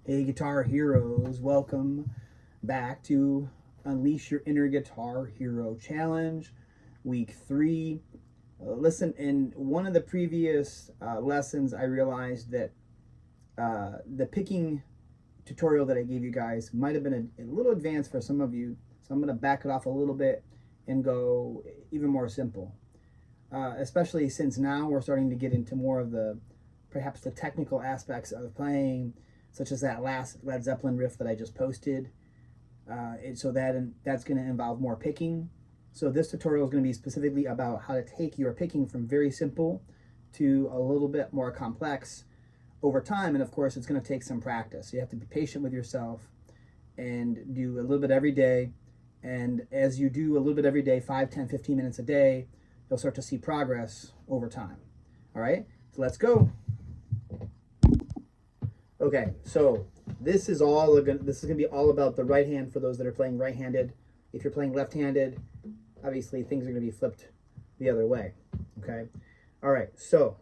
Hey, guitar heroes, welcome back to Unleash Your Inner Guitar Hero Challenge, week 3. Listen, in one of the previous lessons, I realized that the picking tutorial that I gave you guys might have been a little advanced for some of you, so I'm going to back it off a little bit and go even more simple. Especially since now we're starting to get into more of perhaps the technical aspects of playing, such as that last Led Zeppelin riff that I just posted. So that's going to involve more picking. So this tutorial is going to be specifically about how to take your picking from very simple to a little bit more complex over time. And of course, it's going to take some practice. You have to be patient with yourself and do a little bit every day. And as you do a little bit every day, 5, 10, 15 minutes a day, you'll start to see progress over time. All right, so let's go. Okay, so this is gonna be all about the right hand for those that are playing right-handed. If you're playing left-handed, obviously things are gonna be flipped the other way. Okay, all right. So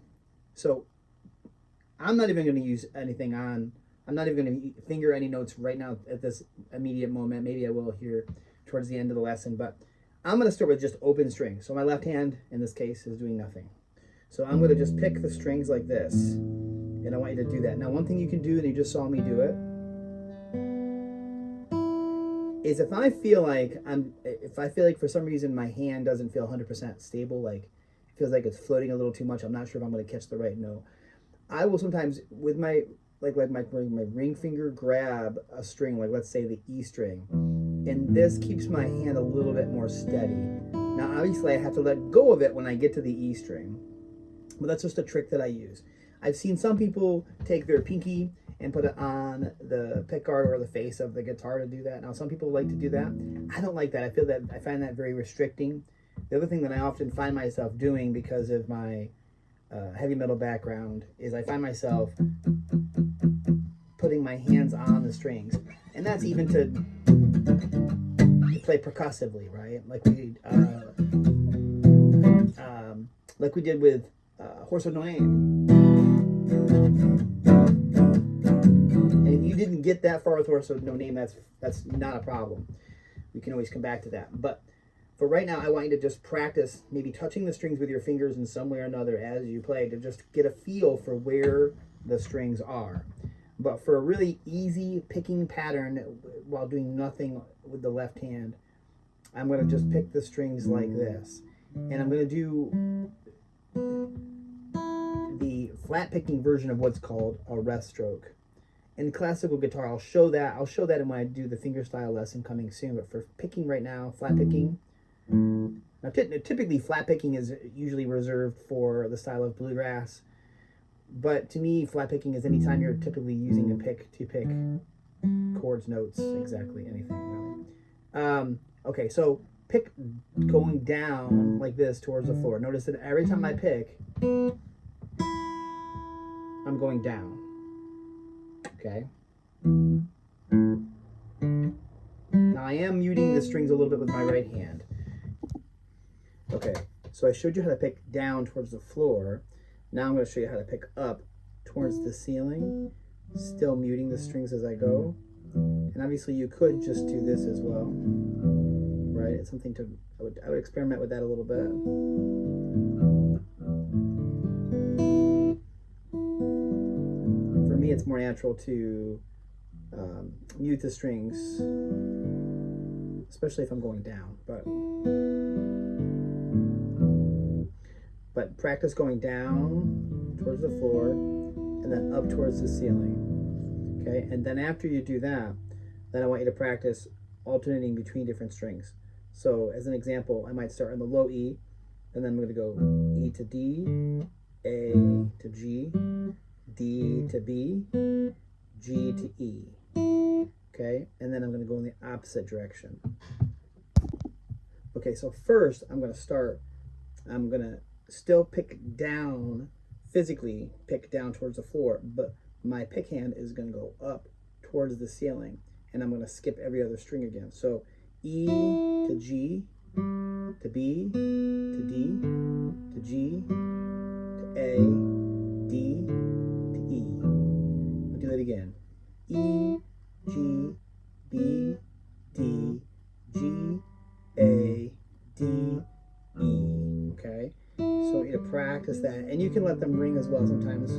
I'm not even gonna use anything on. I'm not even gonna finger any notes right now at this immediate moment. Maybe I will here towards the end of the lesson, but I'm going to start with just open strings. So my left hand, in this case, is doing nothing. So I'm going to just pick the strings like this, and I want you to do that. Now, one thing you can do, and you just saw me do it, is if I feel like for some reason my hand doesn't feel 100% stable, like it feels like it's floating a little too much, I'm not sure if I'm going to catch the right note, I will sometimes, with my ring finger, grab a string, like let's say the E string, and this keeps my hand a little bit more steady. Now, obviously, I have to let go of it when I get to the E string, but that's just a trick that I use. I've seen some people take their pinky and put it on the pickguard or the face of the guitar to do that. Now, some people like to do that. I don't like that. I find that very restricting. The other thing that I often find myself doing because of my heavy metal background is I find myself putting my hands on the strings, and that's even to play percussively, right? Like we did with Horse with No Name. And if you didn't get that far with Horse with No Name, that's not a problem. We can always come back to that. But for right now, I want you to just practice maybe touching the strings with your fingers in some way or another as you play to just get a feel for where the strings are. But for a really easy picking pattern while doing nothing with the left hand, I'm going to just pick the strings like this. And I'm going to do the flat picking version of what's called a rest stroke. In classical guitar, I'll show that when I do the fingerstyle lesson coming soon. But for picking right now, flat picking. Now, typically, flat picking is usually reserved for the style of bluegrass. But to me, flat picking is anytime you're typically using a pick to pick chords, notes, exactly anything, really. Okay, so pick going down like this towards the floor. Notice that every time I pick, I'm going down. Okay. Now I am muting the strings a little bit with my right hand. Okay, so I showed you how to pick down towards the floor. Now I'm going to show you how to pick up towards the ceiling, still muting the strings as I go. And obviously you could just do this as well, right? It's something I would experiment with that a little bit. For me, it's more natural to mute the strings, especially if I'm going down. But practice going down towards the floor and then up towards the ceiling. Okay, and then after you do that, then I want you to practice alternating between different strings. So as an example, I might start on the low E, and then I'm going to go E to D, A to G, D to B, G to E. Okay, and then I'm going to go in the opposite direction. Okay, so first I'm going to still pick down, physically pick down towards the floor, but my pick hand is going to go up towards the ceiling, and I'm going to skip every other string again. So E to G to B to D to G to A, D to E. I'll do that again. E, G, B, D, G, A, D, E. Okay, so you practice that, and you can let them ring as well sometimes.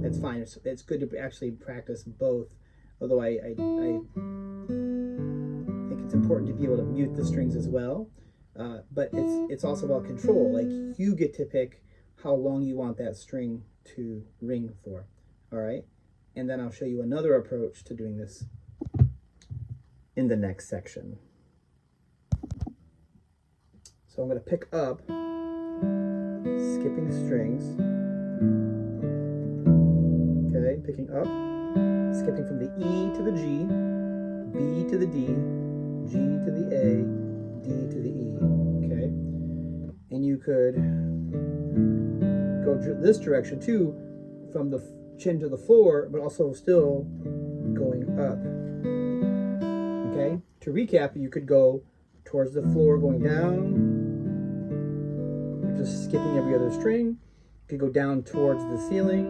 It's fine. It's good to actually practice both. Although I think it's important to be able to mute the strings as well. But it's also about control. Like, you get to pick how long you want that string to ring for. All right, and then I'll show you another approach to doing this in the next section. So I'm going to pick up, skipping strings. Okay, picking up, skipping from the E to the G, B to the D, G to the A, D to the E. Okay, and you could go this direction too, from the chin to the floor, but also still going up. Okay, to recap, you could go towards the floor going down. You're just skipping every other string. You could go down towards the ceiling,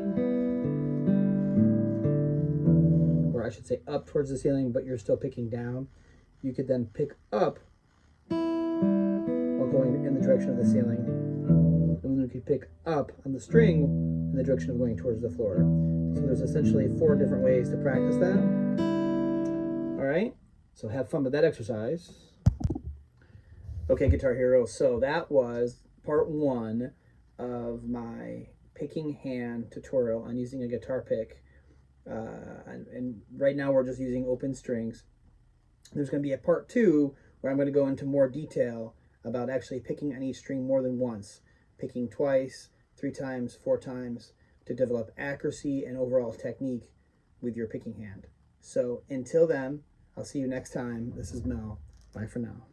or I should say up towards the ceiling, but you're still picking down. You could then pick up while going in the direction of the ceiling. And then you could pick up on the string in the direction of going towards the floor. So there's essentially 4 different ways to practice that. All right, so have fun with that exercise. Okay, Guitar Hero, so that was part 1 of my picking hand tutorial on using a guitar pick. And right now we're just using open strings. There's going to be a part 2 where I'm going to go into more detail about actually picking on each string more than once, picking twice, 3 times, 4 times, to develop accuracy and overall technique with your picking hand. So until then, I'll see you next time. This is Mel. Bye for now.